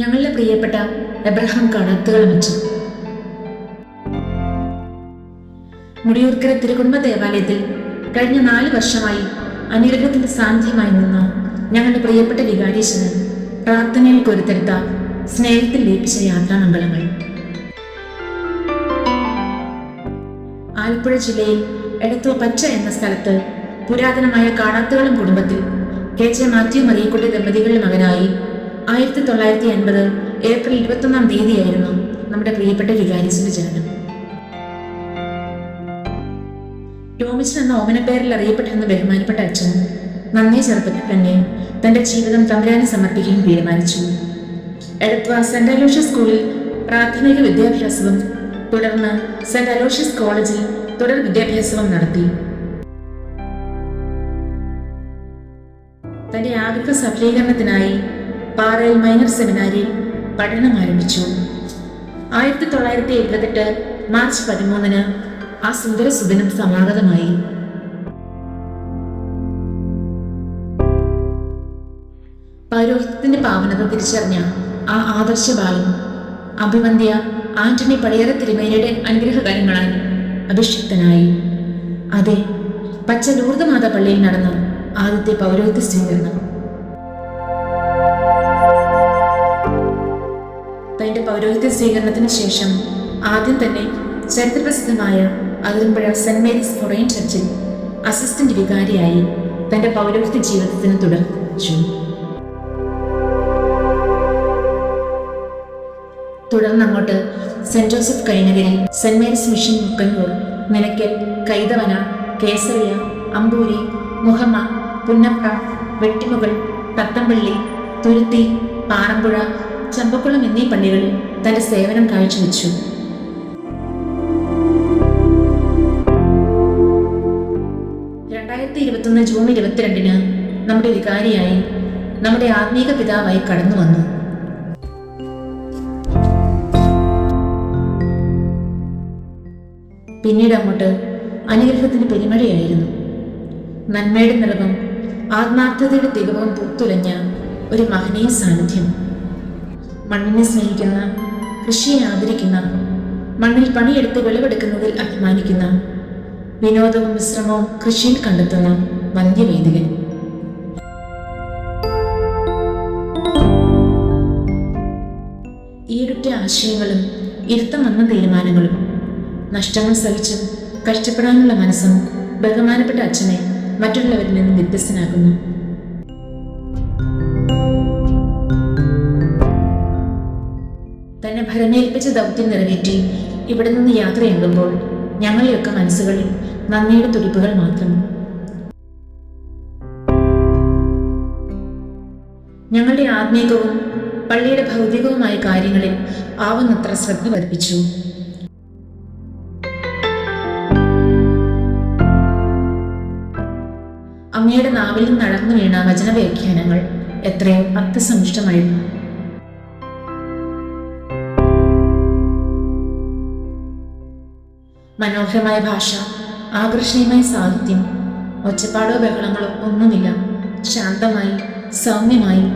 ഞങ്ങളുടെ പ്രിയപ്പെട്ട എബ്രഹാം കടത്തുകളമച്ചൻ. മുടിയൂർക്കര തിരുകുടുംബ ദേവാലയത്തിൽ കഴിഞ്ഞ 4 വർഷമായി അനുഗ്രഹത്തിന്റെ സാന്നിധ്യമായി നിന്ന ഞങ്ങളുടെ പ്രിയപ്പെട്ട വികാരീശന് പ്രാർത്ഥനയിൽ കൊരുത്തെടുത്ത സ്നേഹത്തിൽ ലയിപ്പിച്ച യാത്രാമംഗളങ്ങൾ. ആലപ്പുഴ ജില്ലയിൽ എടത്തുവ പച്ച എന്ന സ്ഥലത്ത് പുരാതനമായ കാണാത്തുകളം കുടുംബത്തിൽ KJ മാത്യു മറിയക്കുട്ടി ദമ്പതികളുടെ മകനായി 1980 ഏപ്രിൽ 21-ാം തീയതിയായിരുന്നു നമ്മുടെ പ്രിയപ്പെട്ട വികാരീശന്റെ ജനനം. ടോമിച്ചൻ എന്ന ഓമനപ്പേരിൽ അറിയപ്പെട്ടിരുന്ന ബഹുമാനപ്പെട്ട അച്ഛൻ നന്നേ ചെറുപ്പത്തിൽ തന്നെ തന്റെ ജീവിതം തമ്പുരാന് സമർപ്പിക്കാൻ തീരുമാനിച്ചു. എടത്വ സെന്റ് അലോഷ്യസ് സ്കൂളിൽ പ്രാഥമിക വിദ്യാഭ്യാസവും തുടർന്ന് സെന്റ് അലോഷ്യസ് കോളേജിൽ തുടർ വിദ്യാഭ്യാസവും നടത്തി. തന്റെ ആഗ്രഹ സഫലീകരണത്തിനായി പാറയിൽ മൈനർ സെമിനാരിയിൽ പഠനം ആരംഭിച്ചു. 1978 മാർച്ച് 13 ആ സുന്ദര സുദിനം സമാഗതമായി. പൗരോഹിത്യത്തിന്റെ പാവനത തിരിച്ചറിഞ്ഞ ആ ആദർശ ബാലൻ അഭിവന്ദ്യ ആന്റണി പടിയറ തിരുമേനിയുടെ അനുഗ്രഹകരങ്ങളാൽ അഭിഷിക്തനായി. അതെ, പച്ച ലൂർദ് മാതാ പള്ളിയിൽ നടന്ന ആദ്യത്തെ പൗരോഹിത്യ സ്വീകരണം. തന്റെ പൗരോഹിത്യ സ്വീകരണത്തിന് ശേഷം ആദ്യം തന്നെ ചരിത്രപ്രസിദ്ധമായ അതിരമ്പുഴ സെന്റ് മേരീസ് ഫൊറൈൻ ചർച്ചിൽ അസിസ്റ്റന്റ് വികാരിയായി തന്റെ പൗരോഹിത്യ ജീവിതത്തിന് തുടർന്നു. തുടർന്നങ്ങോട്ട് Saint Joseph Kainakary, Saint Mary's Mission Mookkannoor, Nilackal, Kaithavana, Kesariya, Amboori, Muhamma, Punnapra, Vettimukal, Thathampally, Thuruthy, Parampuzha, Champakulam എന്നീ പള്ളികളിൽ തന്റെ സേവനം കാഴ്ചവെച്ചു. ജൂൺ 22 നമ്മുടെ വികാരിയായി, നമ്മുടെ ആത്മീക പിതാവായി കടന്നു വന്നു. പിന്നീട് അങ്ങോട്ട് അനുഗ്രഹത്തിന്റെ പെരുമഴയായിരുന്നു. നന്മയുടെ നിറവും ആത്മാർത്ഥതയുടെ തികവും പൂത്തുലഞ്ഞ ഒരു മഹനീയ സാന്നിധ്യം. മണ്ണിനെ സ്നേഹിക്കുന്ന, കൃഷിയെ ആദരിക്കുന്ന, മണ്ണിൽ പണിയെടുത്ത് വിളവെടുക്കുന്നതിൽ അഭിമാനിക്കുന്ന, വിനോദവും വിശ്രമവും കൃഷിയിൽ കണ്ടെത്തുന്ന വന്ധ്യവൈദികൻ. ഈടുറ്റ ആശയങ്ങളും ഇരുത്തം വന്ന തീരുമാനങ്ങളും നഷ്ടങ്ങൾ സഹിച്ചും കഷ്ടപ്പെടാനുള്ള മനസ്സും ബഹുമാനപ്പെട്ട അച്ഛനെ മറ്റുള്ളവരിൽ നിന്നും വ്യത്യസ്തനാക്കുന്നു. തന്നെ ഭരമേൽപ്പിച്ച ദൗത്യം നിറവേറ്റി ഇവിടെ നിന്ന് യാത്രയെടുക്കുമ്പോൾ ഞങ്ങളുടെയൊക്കെ മനസ്സുകളിൽ നന്ദിയുടെ തുടിപ്പുകൾ മാത്രം. ഞങ്ങളുടെ ആത്മീകവും പള്ളിയുടെ ഭൗതികവുമായ കാര്യങ്ങളിൽ ആവുന്നത്ര ശ്രദ്ധ പതിപ്പിച്ചു. അങ്ങയുടെ നാവിൽ നിന്ന് നടന്നു വീണ വചനവ്യാഖ്യാനങ്ങൾ എത്രയോ അർത്ഥസമ്പുഷ്ടമായിരുന്നു. മനോഹരമായ ഭാഷ, ആകർഷണീയമായ സാഹിത്യം, ഒച്ചപ്പാടോ ബഹളങ്ങളോ ഒന്നുമില്ല. ശാന്തമായി, സൗമ്യമായി,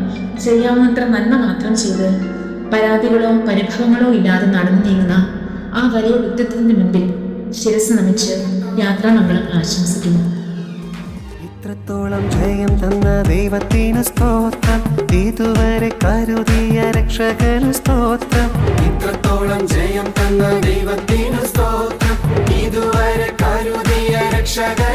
ചെയ്യാവുന്നത്ര നന്മ മാത്രം ചെയ്ത് പരാതികളോ പരിഭവങ്ങളോ ഇല്ലാതെ നടന്നു നീങ്ങുന്ന ആ വലിയ വ്യക്തിത്വത്തിന് മുൻപിൽ ശിരസ് നമിച്ച് യാത്രാമംഗളങ്ങൾ ആശംസിക്കുന്നു. ഇത്രത്തോളം ജയം തന്ന ദൈവത്തിന് സ്തോത്രം, ഇതുവരെ കരുതിയ രക്ഷകന് സ്തോത്രം. ഇത്രത്തോളം ജയം തന്ന ദൈവത്തിന് സ്തോത്രം, ഇതുവരെ കരുതിയ രക്ഷകൻ